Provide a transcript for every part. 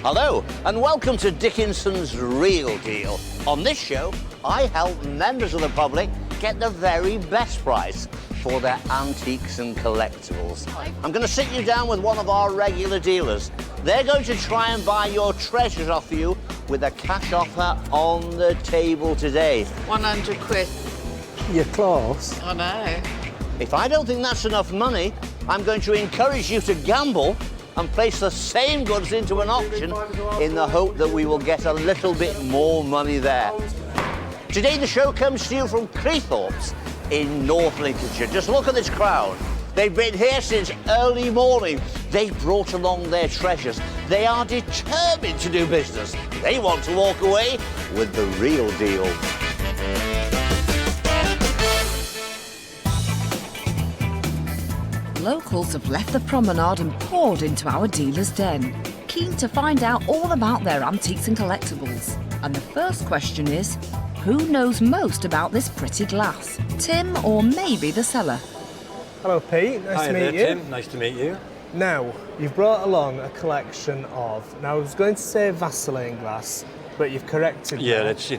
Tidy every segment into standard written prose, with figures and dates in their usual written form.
Hello, and welcome to Dickinson's Real Deal. On this show, I help members of the public get the very best price for their antiques and collectibles. I'm going to sit you down with one of our regular dealers. They're going to try and buy your treasures off you with a cash offer on the table today. 100 quid. You're close. I know. If I don't think that's enough money, I'm going to encourage you to gamble and place the same goods into an auction in the hope that we will get a little bit more money there. Today the show comes to you from Cleethorpes in North Lincolnshire. Just look at this crowd. They've been here since early morning. They've brought along their treasures. They are determined to do business. They want to walk away with the real deal. Locals have left the promenade and poured into our dealer's den, keen to find out all about their antiques and collectibles. And the first question is, who knows most about this pretty glass? Tim or maybe the seller? Hello, Pete. Nice to meet you. Tim. Nice to meet you. Now, you've brought along a collection of, now I was going to say Vaseline glass, but you've corrected me. Yeah, it's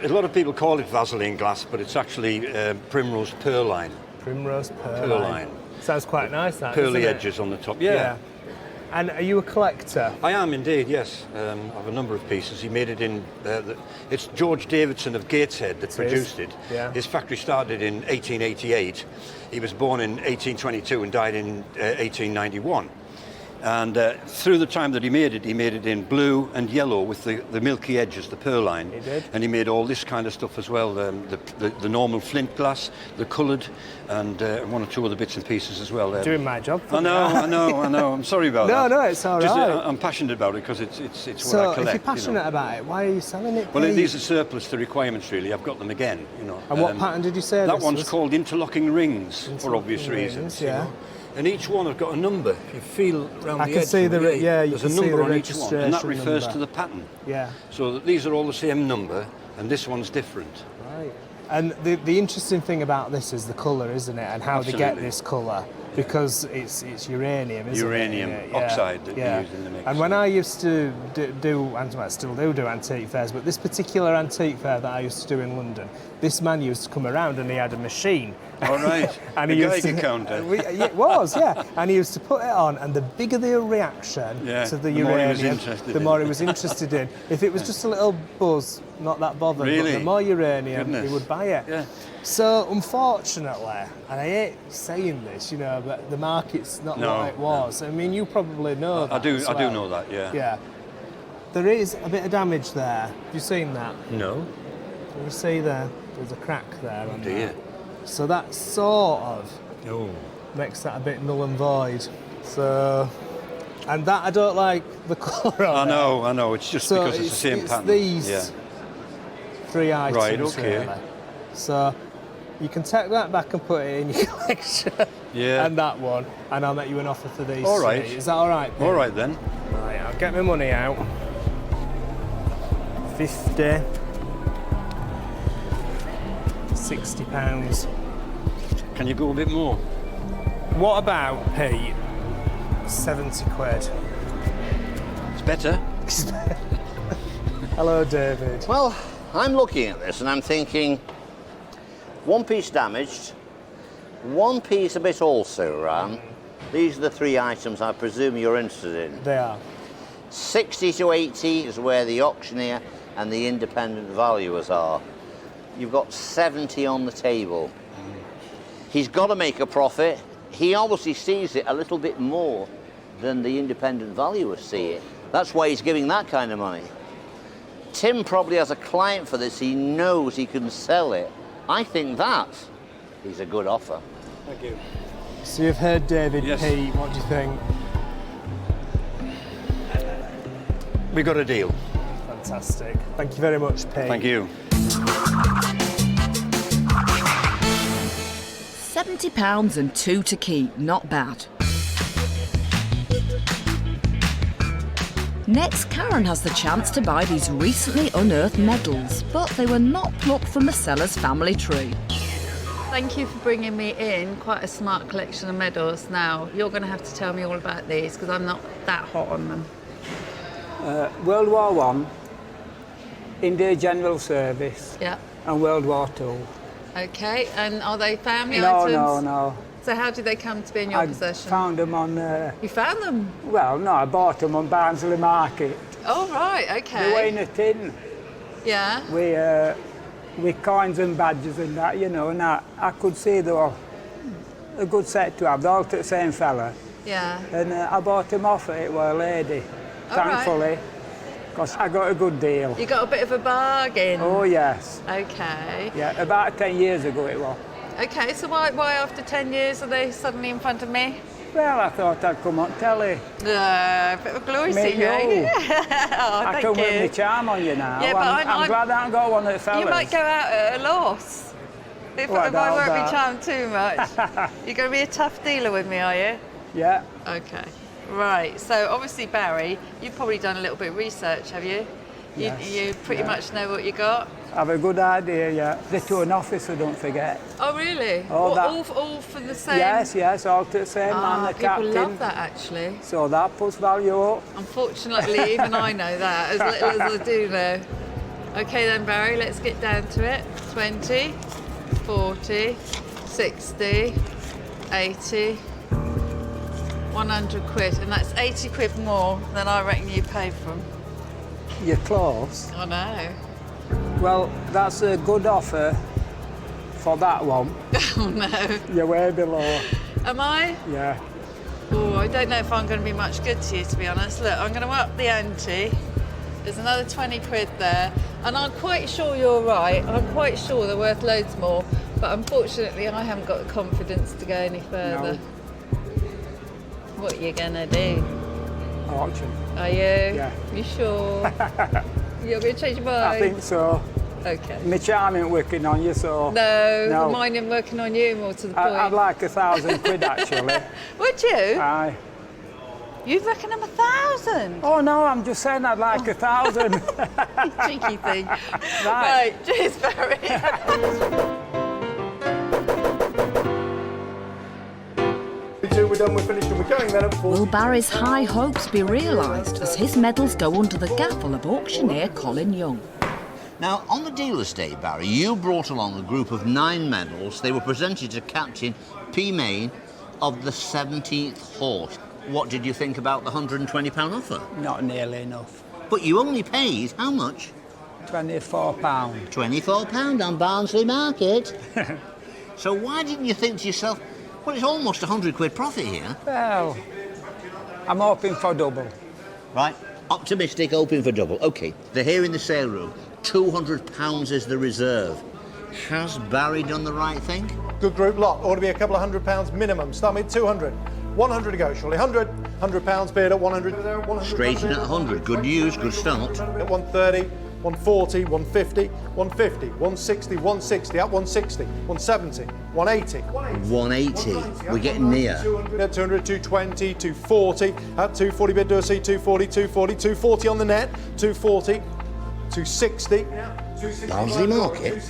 a lot of people call it Vaseline glass, but it's actually Primrose Pearline. Primrose Pearline. Sounds quite nice, that, Pearly doesn't it? edges on the top. Yeah. And are you a collector? I am indeed, yes. I have a number of pieces. He made it in... it's George Davidson of Gateshead that produced it. Yeah. His factory started in 1888. He was born in 1822 and died in 1891. And through the time that he made it in blue and yellow with the milky edges, the pearline. He did. And he made all this kind of stuff as well, the normal flint glass, the coloured, and one or two other bits and pieces as well. Doing my job. I know. I'm sorry about that. No, it's all right. I'm passionate about it because it's So, what I collect. if you're passionate about it, why are you selling it, Well, Pete? these are surplus to requirements, really. I've got them again, you know. And what pattern did you say That this one's was? called interlocking rings, for Interlocking obvious rings, reasons. yeah. You know? And each one has got a number. If you feel around I the can edge, see from the here, you there's can a see number the on each one, and that registration refers number. to the pattern. Yeah. So that these are all the same number, and this one's different. Right. And the interesting thing about this is the colour, isn't it? And how they get Absolutely. this colour. Because it's uranium, isn't Uranium it? oxide that you use in the mix. And when I used to still do antique fairs, but this particular antique fair that I used to do in London, this man used to come around and he had a machine. All right. And the he used Geiger to, counter. It was, yeah. And he used to put it on, and the bigger the reaction to the more he was uranium, interested the in. more he was interested in. If it was just a little buzz, not that bothered, Really? but the more uranium, Goodness. he would buy it. Yeah. So, unfortunately, and I hate saying this, you know, but the market's not what it was. I mean, you probably know that. I do as well. know that, yeah. Yeah. There is a bit of damage there. Have you seen that? No. Can you see there? There's a crack there. On Dear. that. So that sort of Oh. makes that a bit null and void. So, and that I don't like the colour of I know. It's just So because it's the same pattern. These three items, Right, okay. really. So you can take that back and put it in your collection. Yeah. And that one, and I'll make you an offer for these. All right. three. Is that all right, Pete? All right then. Right, I'll get my money out. 50. £60. Can you go a bit more? What about, Pete, 70 quid? It's better. Hello, David. Well, I'm looking at this and I'm thinking, one piece damaged, one piece a bit also ran. These are the three items I presume you're interested in. They are. 60 to 80 is where the auctioneer and the independent valuers are. You've got 70 on the table. He's got to make a profit. He obviously sees it a little bit more than the independent valuers see it. That's why he's giving that kind of money. Tim probably has a client for this. He knows he can sell it. I think that is a good offer. Thank you. So you've heard David, Yes. Pete. What do you think? We got a deal. Fantastic. Thank you very much, Pete. Thank you. £70 and 2 to keep, not bad. Next, Karen has the chance to buy these recently unearthed medals, but they were not plucked from the seller's family tree. Thank you for bringing me in quite a smart collection of medals. Now, you're going to have to tell me all about these because I'm not that hot on them. World War One, India General Service, Yeah. and World War Two. Okay, and are they family No, items? no, no. So how did they come to be in your I possession? found them on, You found them? well, no, I bought them on Barnsley Market. Oh, right, They were okay. in a tin Yeah, with coins and badges and that, you know, and I could see they were a good set to have. They're all to the same fella. yeah. And I bought them off it, were a lady, All right. thankfully, because I got a good deal. You got a bit of a bargain. Oh, yes. Okay. Yeah, about 10 years ago it was. Okay, so why after 10 years are they suddenly in front of me? Well, I thought I'd come on telly. A bit of a glory Me, seeker. you. Oh, I thank come with my you. charm on you now. Yeah, but I'm glad I haven't got one of the fellas. You might go out at a loss. If What I about won't that? be charmed too much. You're going to be a tough dealer with me, are you? Yeah, Okay. Right, so obviously, Barry, you've probably done a little bit of research, have you? Yes, You pretty much know what you got? have a good idea, yeah. They're to an officer, don't forget. Oh, really? Oh, What, that- all for the same? Yes, all to the same man, the people captain. love that, actually. So that puts value up. Unfortunately, even I know that, as little as I do know. Okay then, Barry, let's get down to it. 20, 40, 60, 80, 100 quid. And that's 80 quid more than I reckon you paid for them. You're close. I know. Well, that's a good offer for that one. Oh no. You're way below. Am I? Yeah. Oh, I don't know if I'm going to be much good to you, to be honest. Look, I'm going to up the ante. There's another 20 quid there. And I'm quite sure you're right. I'm quite sure they're worth loads more. But unfortunately, I haven't got the confidence to go any further. No. What are you going to do? Auction. Are you? Yeah. You sure? You're going to change your mind? I think so. Okay. My charm ain't working on you, so... No, No. mine ain't working on you, more to the point. I'd like 1,000 quid, actually. Would you? Aye. You reckon I'm 1,000? Oh, no, I'm just saying I'd like 1,000. Cheeky thing. Right. Right, cheers, Barry. We're done, we're finished, and we're going then at 40. Will Barry's high hopes be realised as his medals go under the gaffle of auctioneer Colin Young? Now, on the dealer's day, Barry, you brought along a group of 9 medals. They were presented to Captain P. Main of the 17th Horse. What did you think about the £120 offer? Not nearly enough. But you only paid how much? £24. £24 on Barnsley Market. So why didn't you think to yourself, well, it's almost 100 quid profit here. Well, I'm hoping for double. Right, optimistic, hoping for double. OK, they're here in the sale room. £200 is the reserve. Has Barry done the right thing? Good group lot. Ought to be a couple of £100 minimum. Start me at 200. 100 to go, surely. £100 bid at 100. 100 Straight in at 100. Good news, good start. At 130, 140, 150, 150, 160, 160, at 160, 170, 180. 180. We're getting near. 200, 220, 240. At 240 bid, do I see 240, 240, 240 on the net, 240, 260. Barnsley Market?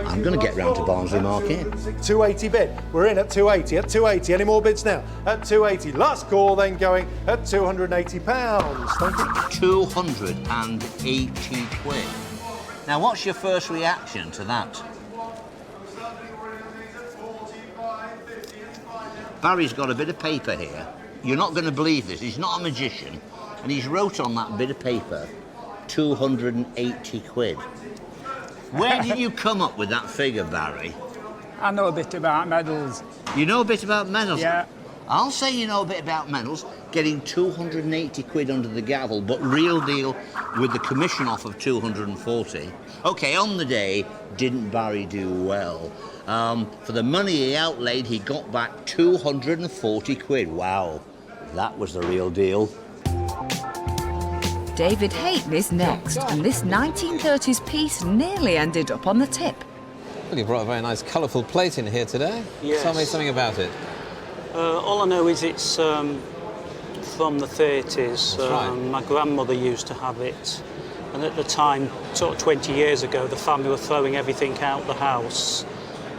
I'm going to get round to Barnsley Market. 280 bid. We're in at 280. At 280. Any more bids now? At 280. Last call then going at £280. Thank you. 280 quid. Now, what's your first reaction to that? Barry's got a bit of paper here. You're not going to believe this. He's not a magician. And he's wrote on that bit of paper, 280 quid. Where did you come up with that figure, Barry? I know a bit about medals. You know a bit about medals? Yeah. I'll say you know a bit about medals, getting 280 quid under the gavel, but real deal with the commission off of 240. OK, on the day, didn't Barry do well? For the money he outlaid, he got back 240 quid. Wow, that was the real deal. David Hayton is next, and this 1930s piece nearly ended up on the tip. Well, you brought a very nice colourful plate in here today. Yes. Tell me something about it. All I know is it's from the 30s. That's right. My grandmother used to have it. And at the time, sort of 20 years ago, the family were throwing everything out the house.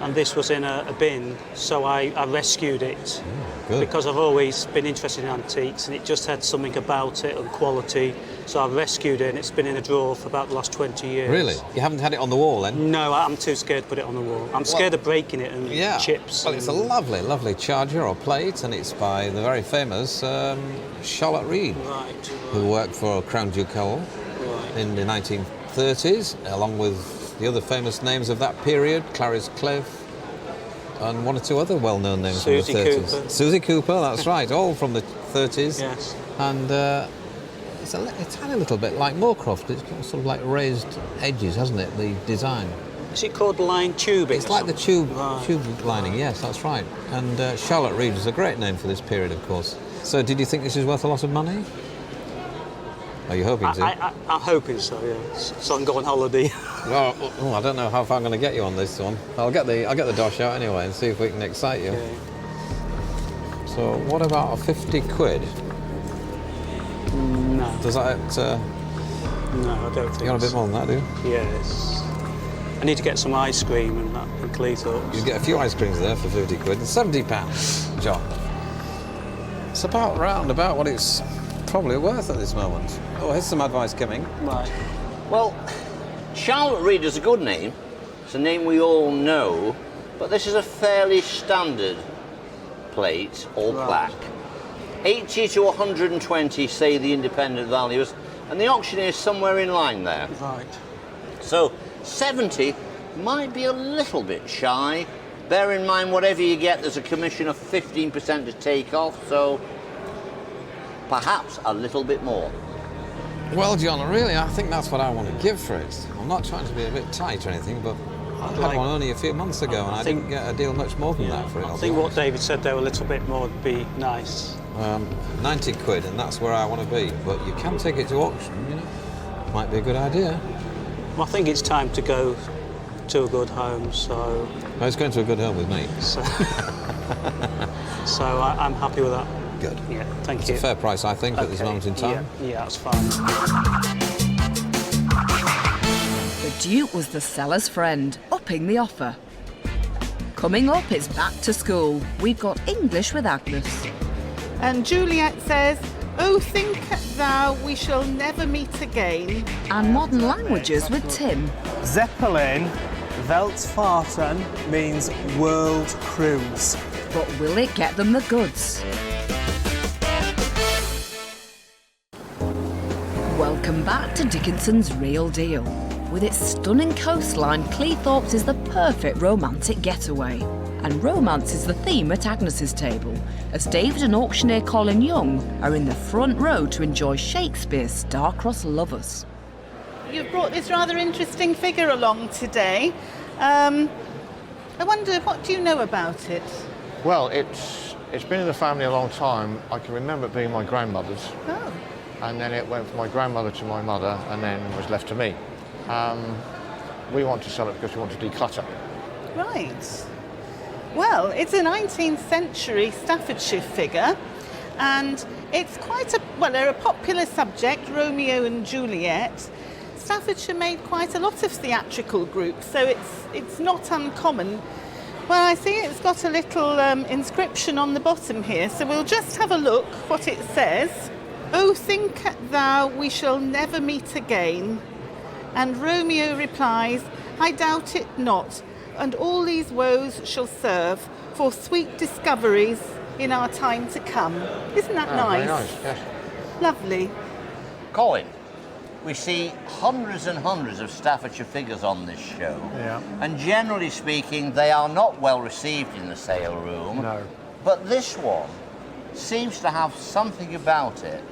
and this was in a bin, so I rescued it. Good. Because I've always been interested in antiques, and it just had something about it and quality, so I rescued it, and it's been in a drawer for about the last 20 years. Really? You haven't had it on the wall then? No, I'm too scared to put it on the wall. I'm scared of breaking it and chips. Well, it's a lovely, lovely charger or plate, and it's by the very famous Charlotte Reed, Right. who worked for Crown Ducal in the 1930s, along with the other famous names of that period, Clarice Cliff, and one or two other well-known names Susie from the 30s. Cooper. Susie Cooper, that's right, all from the 30s. Yes. And it's a tiny little bit like Moorcroft. It's got sort of like raised edges, hasn't it, the design? Is it called line tubing? It's like the tube Right. lining, yes, that's right. And Charlotte Reed is a great name for this period, of course. So did you think this is worth a lot of money? Are you hoping to? I'm hoping so, yeah. So I can go on holiday. Well, I don't know how far I'm going to get you on this one. I'll get the dosh out anyway and see if we can excite you. Okay. So what about a 50 quid? No. Does that... No, I don't think you got a bit more than that, do you? Yes. I need to get some ice cream and that and Cleethorpes. You get a few ice creams there for 50 quid and £70, John. It's about round about what it's probably worth at this moment. Oh, here's some advice coming. Right. Well, Charlotte Reed is a good name. It's a name we all know, but this is a fairly standard plate or plaque. 80 to 120 say the independent valuers, and the auctioneer is somewhere in line there. Right. So 70 might be a little bit shy. Bear in mind, whatever you get, there's a commission of 15% to take off, so perhaps a little bit more. Well, John, really, I think that's what I want to give for it. I'm not trying to be a bit tight or anything, but I had one only a few months ago, and I didn't get a deal much more than that for it. I think what David said there, a little bit more would be nice. 90 quid, and that's where I want to be. But you can take it to auction, you know. Might be a good idea. Well, I think it's time to go to a good home, so... Well, it's going to a good home with me. So, I'm happy with that. Good. Yeah, thank It's you. a fair price, I think, at this moment in time. Yeah, that's fine. The Duke was the seller's friend, upping the offer. Coming up, it's back to school. We've got English with Agnes. And Juliet says, "Oh, think thou we shall never meet again." And modern languages with Tim. Zeppelin, Weltfahrten means world cruise. But will it get them the goods? Welcome back to Dickinson's Real Deal. With its stunning coastline, Cleethorpes is the perfect romantic getaway. And romance is the theme at Agnes's table, as David and auctioneer Colin Young are in the front row to enjoy Shakespeare's star-crossed lovers. You've brought this rather interesting figure along today. I wonder, what do you know about it? Well, it's been in the family a long time. I can remember it being my grandmother's. Oh. And then it went from my grandmother to my mother, and then was left to me. We want to sell it because we want to declutter. Right. Well, it's a 19th century Staffordshire figure, and it's they're a popular subject, Romeo and Juliet. Staffordshire made quite a lot of theatrical groups, so it's not uncommon. Well, I see it's got a little inscription on the bottom here, so we'll just have a look what it says. "Oh, think thou we shall never meet again." And Romeo replies, "I doubt it not, and all these woes shall serve for sweet discoveries in our time to come." Isn't that nice? Very nice, yes. Lovely. Colin, we see hundreds and hundreds of Staffordshire figures on this show. Yeah. And generally speaking, they are not well received in the sale room. No. But this one seems to have something about it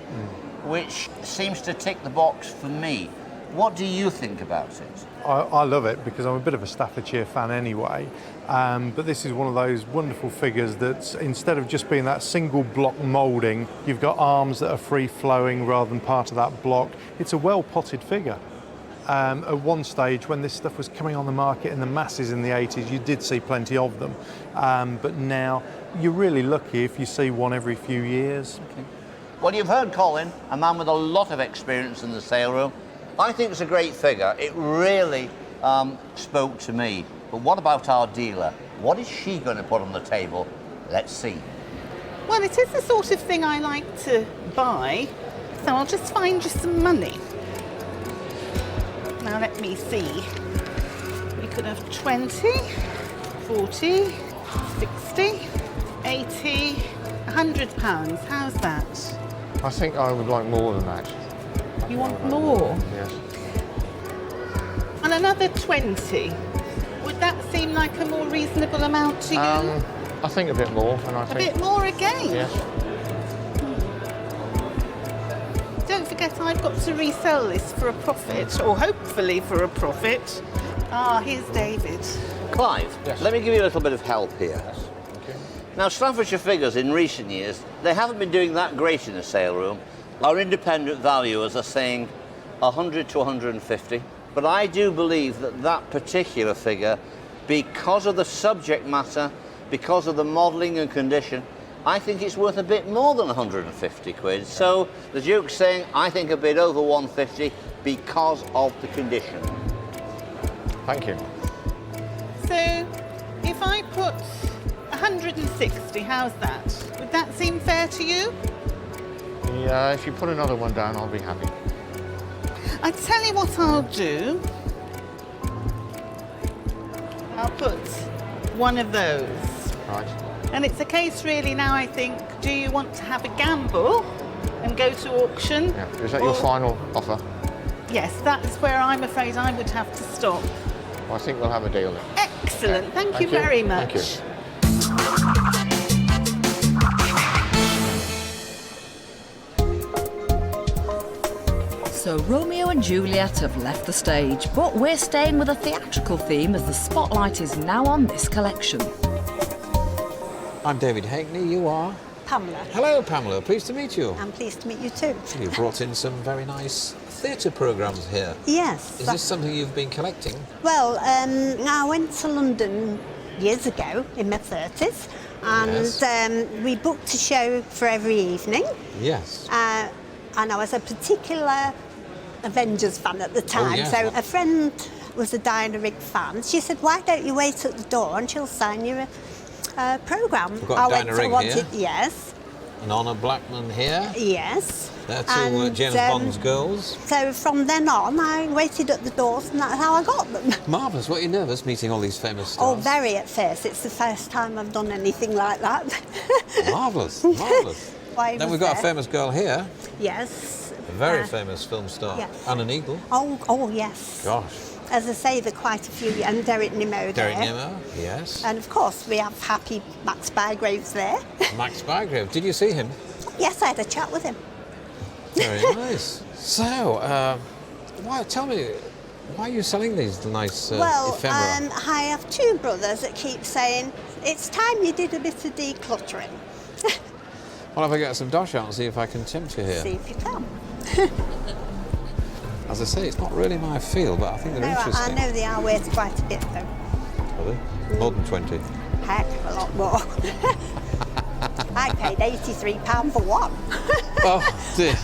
which seems to tick the box for me. What do you think about it? I love it because I'm a bit of a Staffordshire fan anyway, but this is one of those wonderful figures that instead of just being that single block moulding, you've got arms that are free-flowing rather than part of that block. It's a well-potted figure. At one stage when this stuff was coming on the market in the masses in the 80s, you did see plenty of them, but now you're really lucky if you see one every few years. Okay. Well, you've heard Colin, a man with a lot of experience in the sale room. I think it's a great figure. It really spoke to me. But what about our dealer? What is she going to put on the table? Let's see. Well, it is the sort of thing I like to buy, so I'll just find you some money. Now let me see. We could have 20, 40, 60, 80, £100. How's that? I think I would like more than that. You want more? Yes. And another 20. Would that seem like a more reasonable amount to you? I think a bit more, and I A think... bit more again? Yes. Don't forget I've got to resell this for a profit, or hopefully for a profit. Ah, here's David. Clive, Yes. let me give you a little bit of help here. Yes. Okay. Now, Staffordshire figures in recent years, they haven't been doing that great in the sale room. Our independent valuers are saying 100 to 150. But I do believe that that particular figure, because of the subject matter, because of the modelling and condition, I think it's worth a bit more than 150 quid. So the Duke's saying, I think a bit over 150 because of the condition. Thank you. So, if I put 160, how's that? Would that seem fair to you? Yeah, if you put another one down, I'll be happy. I tell you what I'll do. I'll put one of those. Right. And it's a case really now, I think, do you want to have a gamble and go to auction? Yeah. Is that your final offer? Yes, that's where I'm afraid I would have to stop. Well, I think we'll have a deal then. Excellent, Okay. thank you very much. Thank you. So Romeo and Juliet have left the stage, but we're staying with a theatrical theme as the spotlight is now on this collection. I'm David Hackney, you are? Pamela. Hello, Pamela, pleased to meet you. I'm pleased to meet you too. You've brought in some very nice theatre programmes here. Yes. Is this something you've been collecting? Well, I went to London years ago in my 30s and Yes. We booked a show for every evening. Yes. And I was a particular Avengers fan at the time. yes. So a friend was a Diana Rigg fan. She said, why don't you wait at the door and she'll sign you a programme. We've got Diana Rigg here. Yes. And Honor Blackman here. Yes. They're two James Bond's girls. So from then on, I waited at the doors and that's how I got them. Marvellous. What are you nervous meeting all these famous Oh, stars? very at first. It's the first time I've done anything like that. Marvellous, marvellous. Why Then was we've got there? a famous girl here, Yes. a very famous film star, yes. Anna Neagle. Oh, yes. Gosh. As I say, there are quite a few, and Derek Nimmo Derek there. Nimmo, yes. And of course, we have happy Max Bygraves there. Max Bygrave. Did you see him? Yes, I had a chat with him. Very nice. So, tell me, why are you selling these nice Well, ephemera? I have two brothers that keep saying, it's time you did a bit of decluttering. Well, if I get some dosh out and see if I can tempt you here. See if you can. As I say, it's not really my field, but I think they're No, I interesting. know they are worth quite a bit, though. Are they? More than 20. Heck of a lot more. I paid £83 for one. Oh, dear.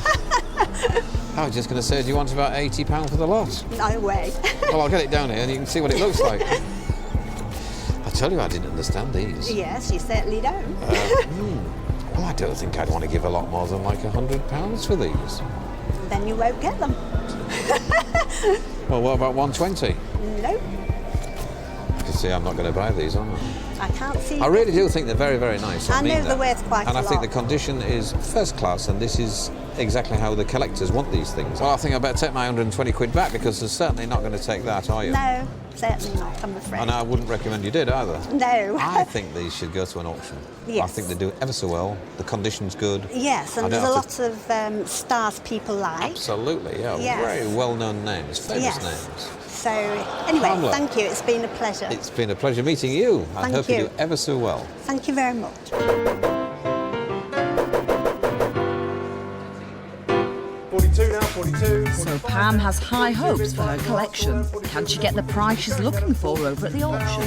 I was just going to say, do you want about £80 for the lot? No way. Well, I'll get it down here and you can see what it looks like. I tell you, I didn't understand these. Yes, you certainly don't. Well, I don't think I'd want to give a lot more than like £100 for these. Then you won't get them. Well, what about 120? No, You can see I'm not going to buy these, am I? I can't see. I really do think they're very, very nice. I mean know that. they're worth quite And a I think lot. the condition is first class, and this is exactly how the collectors want these things. Well, I think I better take my 120 quid back because they're certainly not going to take that, are you? No, certainly not, I'm afraid. And I wouldn't recommend you did either. No. I think these should go to an auction. I Yes. think they do ever so well. The condition's good. Yes, I and don't there's a have to- lot of stars people like. Absolutely, yeah. Yes. Very well-known names, famous Yes. names. So, anyway, Pamela. thank you. It's been a pleasure. It's been a pleasure meeting you. I Thank hope you you. do ever so well. Thank you very much. 42 now, 42. So Pam has high hopes for her collection. Can she get the price she's looking for over at the auction?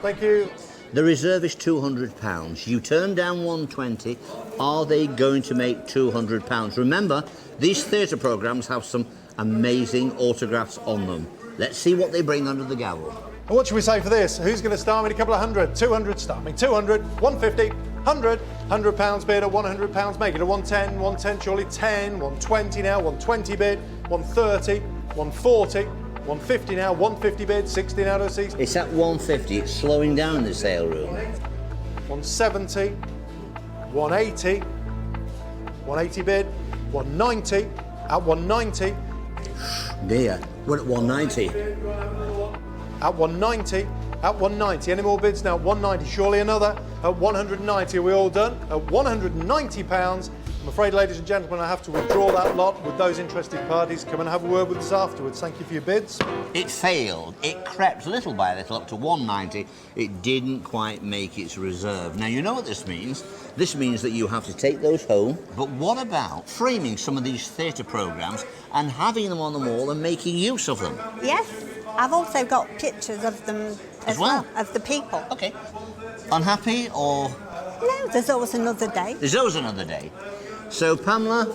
Thank you. The reserve is £200. You turn down 120. Are they going to make £200? Remember, these theatre programmes have some amazing autographs on them. Let's see what they bring under the gavel. And what should we say for this? Who's going to start me a couple of hundred? 200, start me 200, 150, 100, £100 bid, a £100 make it a 110, 110 surely, 10, 120 now, 120 bid, 130, 140, 150 now, 150 bid, 60 now to a 60. It's at 150, it's slowing down in the sale room. 170, 180, 180 bid, 190, at 190. Dear, we're at 190. At 190, at 190. Any more bids now? 190, surely another. At 190, are we all done? At £190. I'm afraid, ladies and gentlemen, I have to withdraw that lot. With those interested parties, come and have a word with us afterwards. Thank you for your bids. It failed. It crept little by little up to 190. It didn't quite make its reserve. Now, you know what this means? This means that you have to take those home. But what about framing some of these theatre programmes and having them on the wall and making use of them? Yes, I've also got pictures of them as well, of the people. OK. Unhappy or...? No, there's always another day. There's always another day. So Pamela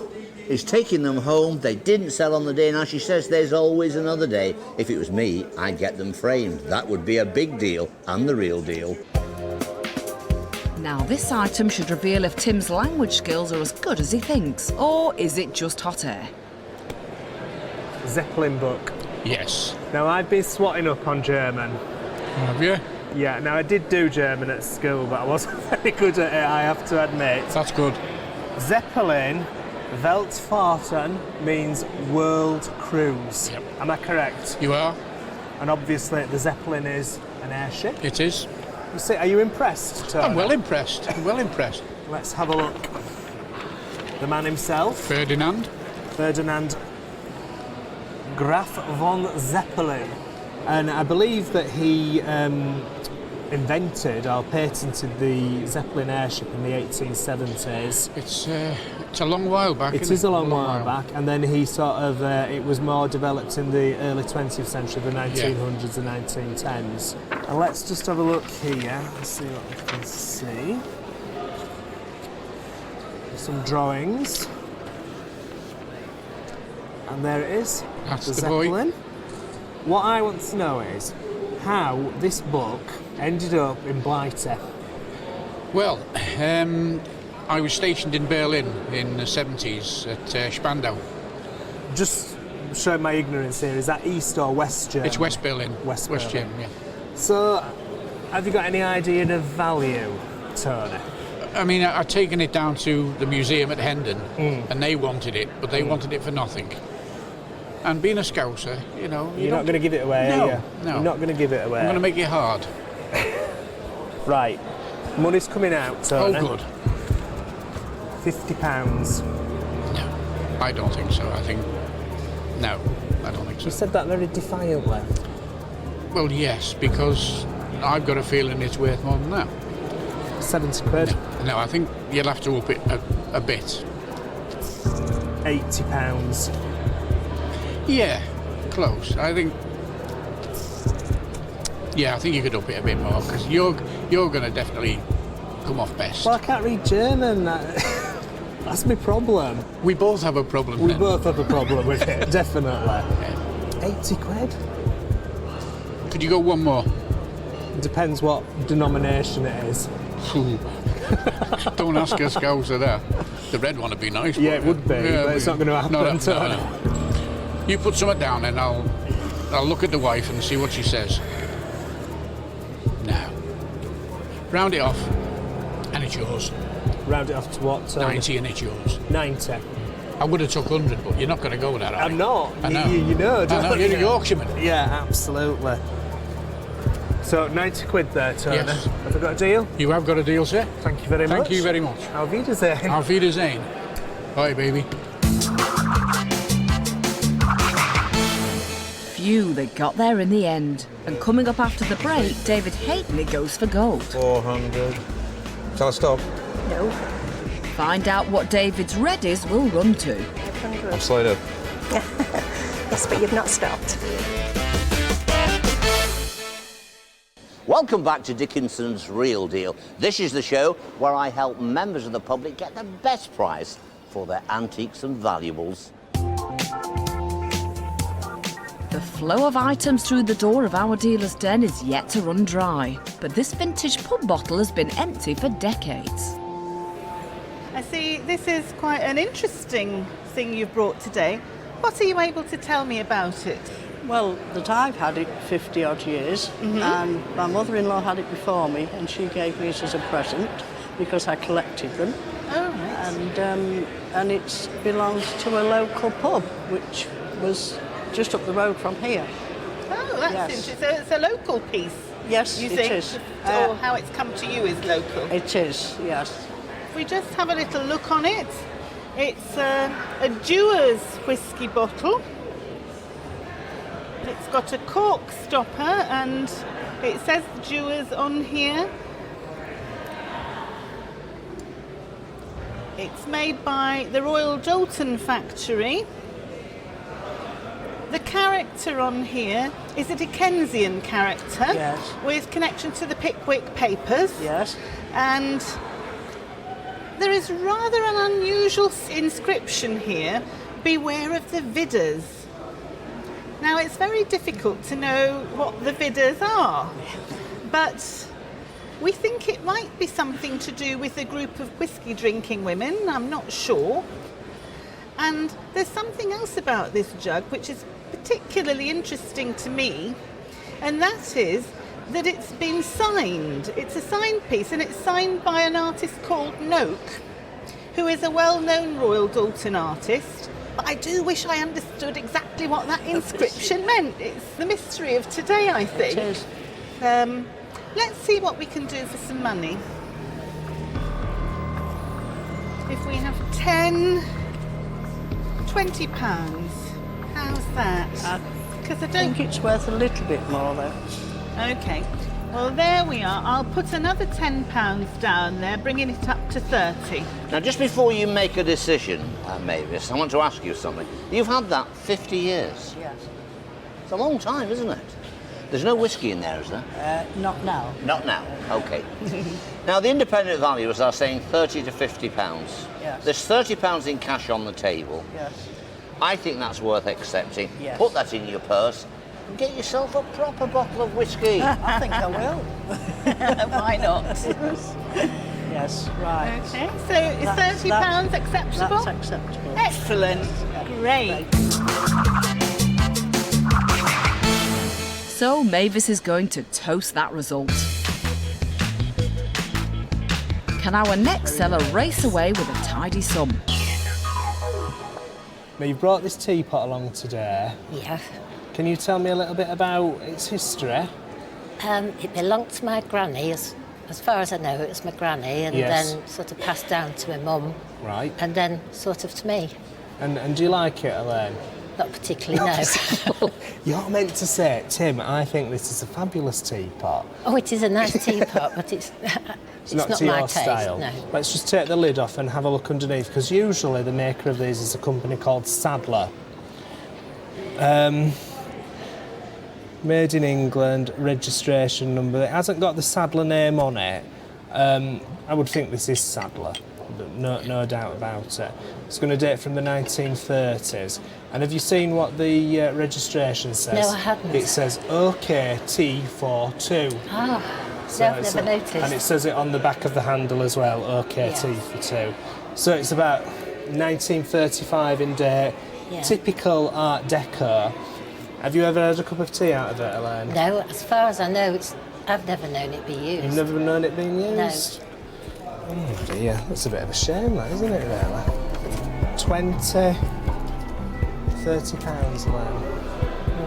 is taking them home. They didn't sell on the day. Now she says there's always another day. If it was me, I'd get them framed. That would be a big deal and the real deal. Now this item should reveal if Tim's language skills are as good as he thinks, or is it just hot air? Zeppelin Book. Yes. Now I've been swatting up on German. Have you? Yeah, now I did do German at school, but I wasn't very good at it, I have to admit. That's good. Zeppelin, Weltfahrten, means world cruise. Yep. Am I correct? You are. And obviously the Zeppelin is an airship. It is. You see, are you impressed, Tony? I'm well impressed. I'm well impressed. Let's have a look. The man himself. Ferdinand Graf von Zeppelin. And I believe that he invented or patented the Zeppelin airship in the 1870s. It's a long while back. It is a long while back, and then he sort of it was more developed in the early 20th century, the 1900s and 1910s. And let's just have a look here and see what we can see. Some drawings, and there it is. That's the the Zeppelin. boy. What I want to know is how this book ended up in Blighty. Well, I was stationed in Berlin in the 70s at Spandau. Just showing my ignorance here, is that East or West Germany? It's West Berlin. West Germany, yeah. So, have you got any idea of value, Tony? I mean, I'd taken it down to the museum at Hendon, and they wanted it, but they wanted it for nothing. And being a Scouser, you know... You're not going to give it away, no, are you? No. You're not going to give it away. I'm going to make it hard. Right. Money's coming out, Tony. Oh, good. £50. No, I don't think so. I think... No, I don't think so. You said that very defiantly. Well, yes, because I've got a feeling it's worth more than that. 70 quid? No, I think you'll have to up it a bit. £80. Yeah, close. I think... Yeah, I think you could up it a bit more, because you're going to definitely come off best. Well, I can't read German. That's my problem. We both have a problem We then. both have a problem with it, definitely. Yeah. 80 quid? Could you go one more? Depends what denomination it is. Don't ask a Scouser that. The red one would be nice. Yeah, it would be, Yeah, but it's not going to happen. No. You put something down and I'll look at the wife and see what she says. Now, round it off and it's yours. Round it off to what? 90 and it's yours. 90. I would have took 100, but you're not going to go with that, are I'm you? not. I know. You know, don't I know, you're you? a Yorkshireman. Yeah, absolutely. So 90 quid there, Tony. Yes. Have I got a deal? You have got a deal, sir. Thank you very much. Thank you very much. Auf Wiedersehen. Auf Wiedersehen. Bye, baby. Phew, they got there in the end. And coming up after the break, David Haley goes for gold. 400. Shall I stop? No. Find out what David's readies will run to. 500. I'm slowed up. Yes, but you've not stopped. Welcome back to Dickinson's Real Deal. This is the show where I help members of the public get the best price for their antiques and valuables. The The flow of items through the door of our dealer's den is yet to run dry, but this vintage pub bottle has been empty for decades. I see this is quite an interesting thing you've brought today. What are you able to tell me about it? Well, that I've had it 50 odd years, and my mother-in-law had it before me, and she gave me it as a present because I collected them. Oh, right. And it belongs to a local pub, which was just up the road from here. Oh, that's interesting. So it's a local piece. Yes, you it think? is. Or how it's come to you is local. It is, yes. If we just have a little look on it, it's a Dewar's whisky bottle. It's got a cork stopper and it says Dewar's on here. It's made by the Royal Doulton factory. The character on here is a Dickensian character, yes, with connection to the Pickwick Papers. Yes. And there is rather an unusual inscription here, beware of the Vidders. Now it's very difficult to know what the Vidders are, but we think it might be something to do with a group of whisky drinking women, I'm not sure. And there's something else about this jug which is particularly interesting to me, and that is that it's been signed. It's a signed piece, and it's signed by an artist called Noak, who is a well-known Royal Doulton artist. But I do wish I understood exactly what that inscription meant. It's the mystery of today, I think. It is. Let's see what we can do for some money. If we have 10, 20 pounds, how's that? Because I think it's worth a little bit more, though. Okay. Well, there we are. I'll put another £10 down there, bringing it up to 30. Now, just before you make a decision, Mavis, I want to ask you something. You've had that 50 years. Yes. It's a long time, isn't it? There's no whiskey in there, is there? Not now. Not now. Okay. Now, the independent valuers are saying 30 to 50 pounds. Yes. There's 30 pounds in cash on the table. Yes. I think that's worth accepting. Yes. Put that in your purse and get yourself a proper bottle of whiskey. I think I will. Why not? Yes, right. Okay, so is £30 acceptable? That's acceptable. Excellent. Great. So Mavis is going to toast that result. Can our next seller race away with a tidy sum? Now, you brought this teapot along today. Yeah. Can you tell me a little bit about its history? It belonged to my granny. As far as I know, it was my granny, and Yes. then sort of passed down to my mum. Right. And then sort of to me. And do you like it, Elaine? Not particularly, no. You're meant to say, Tim, I think this is a fabulous teapot. Oh, it is a nice teapot, but it's Not not to my your taste, style. no. Let's just take the lid off and have a look underneath, because usually the maker of these is a company called Sadler. Made in England, registration number. It hasn't got the Sadler name on it. I would think this is Sadler, no doubt about it. It's going to date from the 1930s. And have you seen what the registration says? No, I haven't. It says OKT42. Ah, So no, I've it's never noticed. And it says it on the back of the handle as well, OKT Yes. for 2. So it's about 1935 in date, Yeah. typical Art Deco. Have you ever had a cup of tea out of it, Elaine? No, as far as I know, I've never known it be used. You've never known it being No. used? Oh dear, that's a bit of a shame, that, isn't it, really? 20, 30 pounds, Elaine.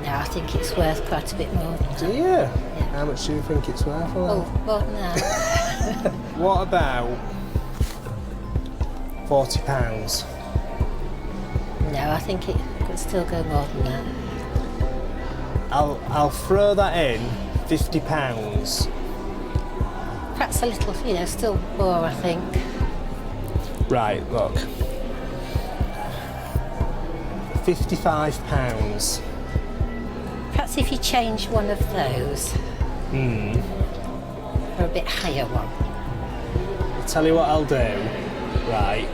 No, I think it's worth quite a bit more than that. Do you? Yeah. How much do you think it's worth, Elaine? Oh, more than that. What about £40? No, I think it could still go more than that. I'll throw that in, £50. Perhaps a little, still more, I think. Right, look. £55. Perhaps if you change one of those for a bit higher one. I'll tell you what I'll do. Right.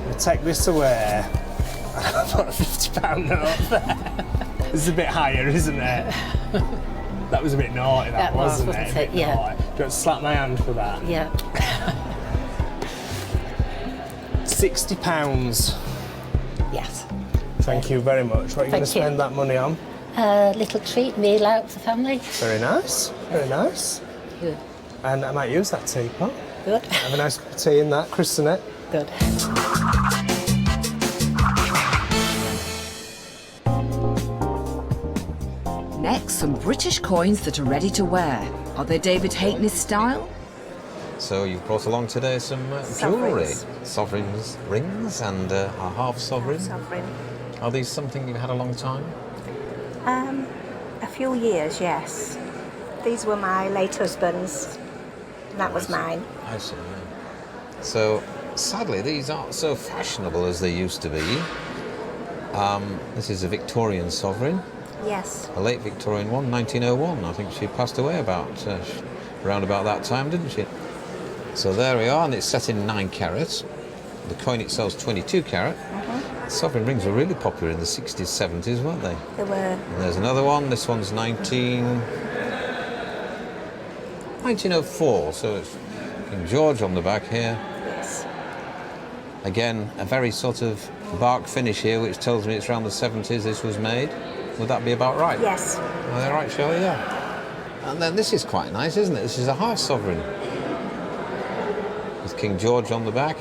I'll take this away. I'll put a £50 note there. It's a bit higher, isn't it? That was a bit naughty, That was, wasn't wasn't it? it? Yeah. Naughty. Do you want to slap my hand for that? Yeah. £60. Yes. Thank you very much. What are you going to Thank you. spend that money on? Little treat meal out for the family. Very nice. Very nice. Good. And I might use that teapot. Good. Have a nice cup of tea in that, christen it. Good. Next, some British coins that are ready to wear. Are they David Hayton's style? So you've brought along today some jewellery, sovereigns, rings, and a half sovereign. Sovereign. Are these something you've had a long time? A few years, yes. These were my late husband's. That was mine. I see. Yeah. So sadly, these aren't so fashionable as they used to be. This is a Victorian sovereign. Yes. A late Victorian one, 1901. I think she passed away around about that time, didn't she? So there we are, and it's set in 9 carats. The coin itself is 22 carat. Sovereign rings were really popular in the 60s, 70s, weren't they? They were. And there's another one. This one's 1904. So it's King George on the back here. Yes. Again, a very sort of bark finish here, which tells me it's around the 70s this was made. Would that be about right? Yes. Are they right, Shirley? Yeah. And then this is quite nice, isn't it? This is a half sovereign with King George on the back.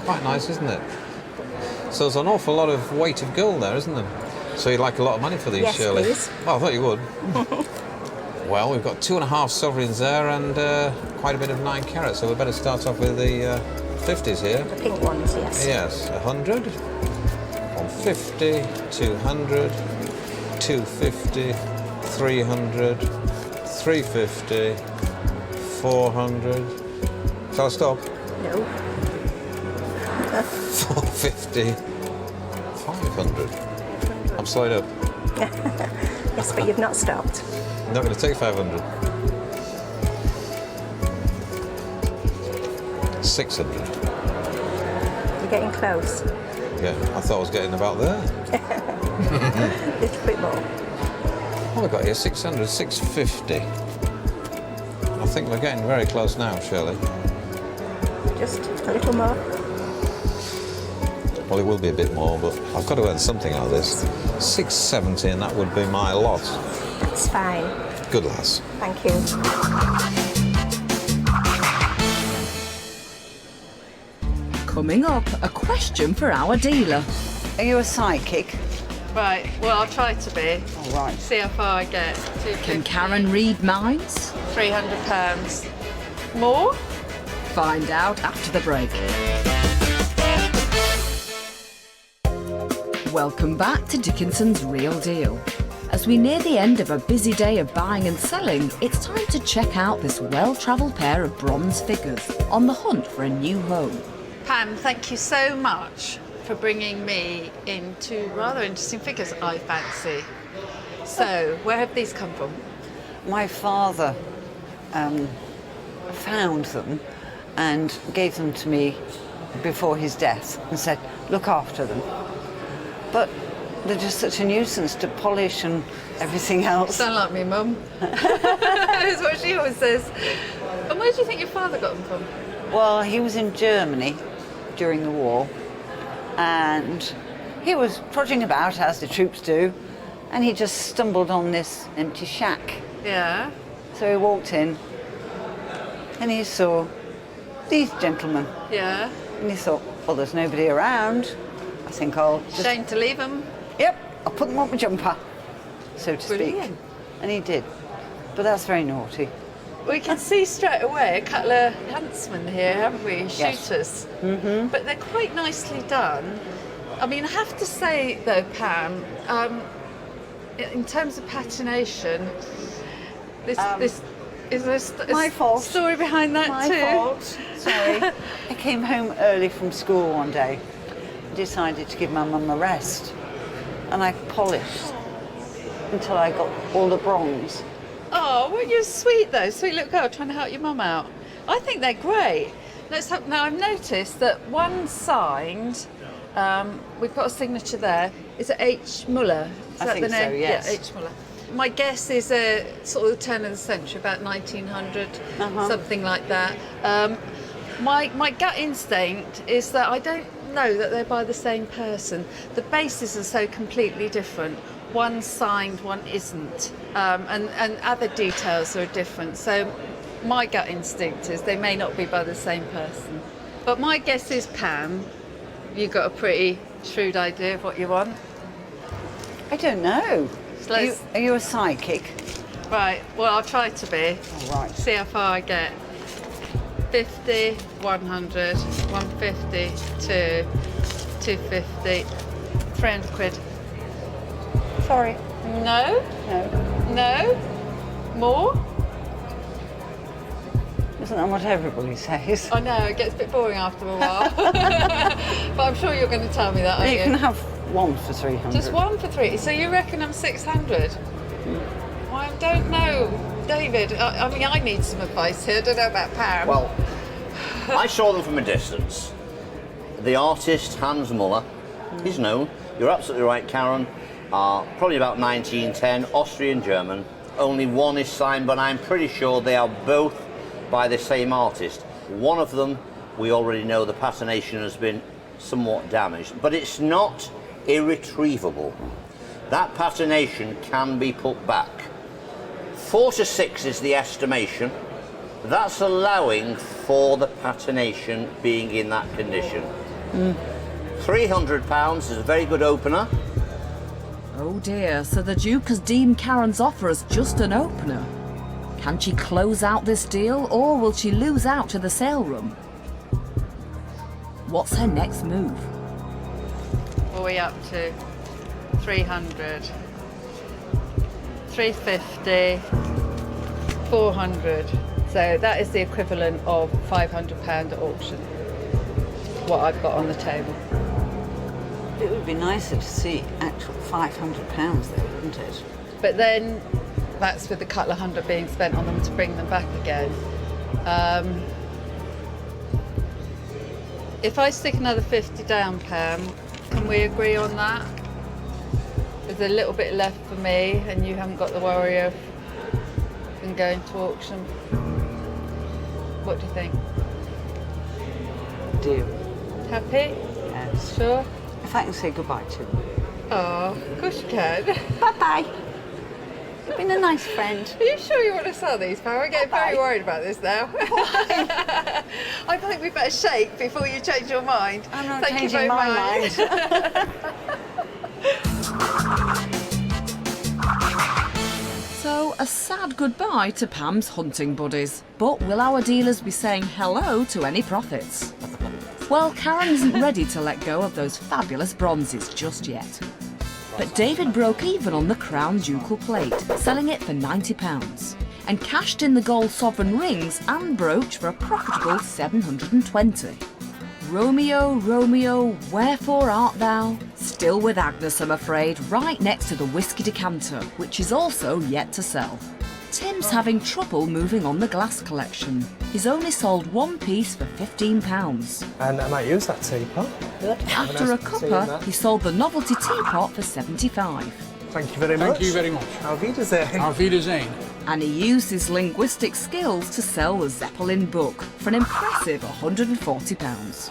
Quite nice, isn't it? So there's an awful lot of weight of gold there, isn't there? So you'd like a lot of money for these, Yes, Shirley? please. Oh, I thought you would. Well, we've got 2.5 sovereigns there and quite a bit of 9 carats, so we better start off with the 50s here. The pink ones, yes. Yes, 100, 150, 200, 250, 300, 350, 400. Shall I stop? No. 450, 500. I'm slowed up. Yes, but you've not stopped. I'm not going to take 500. 600. You're getting close. Yeah, I thought I was getting about there. A little bit more. What have I got here? 600, 650. I think we're getting very close now, Shirley. Just a little more. Well, it will be a bit more, but I've got to earn something out of this. 670, and that would be my lot. That's fine. Good lads. Thank you. Coming up, a question for our dealer. Are you a psychic? Right, well, I'll try to be. All right. See how far I get. Can Karen read minds? £300. More? Find out after the break. Welcome back to Dickinson's Real Deal. As we near the end of a busy day of buying and selling, it's time to check out this well-travelled pair of bronze figures on the hunt for a new home. Pam, thank you so much for bringing me into rather interesting figures, I fancy. So, where have these come from? My father found them and gave them to me before his death and said, look after them. But they're just such a nuisance to polish and everything else. Sound like me, Mum. That's what she always says. And where do you think your father got them from? Well, he was in Germany during the war and he was trudging about as the troops do and he just stumbled on this empty shack. Yeah. So he walked in and he saw these gentlemen. Yeah. And he thought, well, there's nobody around. I think I'll just... Shame to leave them. Yep, I'll put them on my jumper, so to Brilliant. speak. And he did. But that's very naughty. We can see straight away a couple of huntsmen here, haven't we? Yes. Shooters. Mm-hmm. But they're quite nicely done. I mean, I have to say, though, Pam, in terms of patination, this is there my fault. Story behind that my too? Fault. Sorry. I came home early from school one day, decided to give my mum a rest, and I polished until I got all the bronze. Oh, well, you're sweet though, sweet little girl trying to help your mum out. I think they're great. Now I've noticed that one signed, we've got a signature there, is it H. Muller? Is that think the name? so, yes. Yeah, H. Muller. My guess is sort of the turn of the century, about 1900, something like that. My gut instinct is that I don't know that they're by the same person. The bases are so completely different. One's signed, one isn't, and other details are different. So my gut instinct is they may not be by the same person. But my guess is Pam. You've got a pretty shrewd idea of what you want. I don't know. Are you a psychic? Right, well, I'll try to be. All right. See how far I get. 50, 100, 150, 250, 300 quid. Sorry. No? No. No? More? Isn't that what everybody says? I know, it gets a bit boring after a while. But I'm sure you're going to tell me that, aren't you? You can have one for 300. Just one for 3. So you reckon I'm 600? Well, I don't know. David, I mean, I need some advice here. I don't know about Pam. Well, I saw them from a distance. The artist, Hans Muller, he's known. You're absolutely right, Karen. Probably about 1910, Austrian-German. Only one is signed, but I'm pretty sure they are both by the same artist. One of them, we already know the patination has been somewhat damaged, but it's not irretrievable. That patination can be put back. 4 to 6 is the estimation. That's allowing for the patination being in that condition. £300 is a very good opener. Oh dear, so the Duke has deemed Karen's offer as just an opener. Can she close out this deal, or will she lose out to the sale room? What's her next move? What are we up to? 300, 350, 400. So that is the equivalent of £500 at auction. What I've got on the table. It would be nicer to see actual £500 though, wouldn't it? But then that's with a couple of hundred being spent on them to bring them back again. If I stick another 50 down, Pam, can we agree on that? There's a little bit left for me and you haven't got the worry of them going to auction. What do you think? Deal. Happy? Yes. Sure? If I can say goodbye to them. Oh, of course you can. Bye-bye. You've been a nice friend. Are you sure you want to sell these, Pam? I'm getting very worried about this now. Why? I think we better shake before you change your mind. I'm not Thank you changing very my much. mind. So, a sad goodbye to Pam's hunting buddies. But will our dealers be saying hello to any profits? Well, Karen isn't ready to let go of those fabulous bronzes just yet. But David broke even on the Crown Ducal plate, selling it for £90, and cashed in the gold sovereign rings and brooch for a profitable £720. Romeo, Romeo, wherefore art thou? Still with Agnes, I'm afraid, right next to the whiskey decanter, which is also yet to sell. Tim's having trouble moving on the glass collection. He's only sold one piece for £15. And I might use that teapot. Good. After a cuppa, he sold the novelty teapot for £75. Thank you very much. Thank you very much. Auf Wiedersehen. Auf Wiedersehen. And he used his linguistic skills to sell the Zeppelin Book for an impressive £140.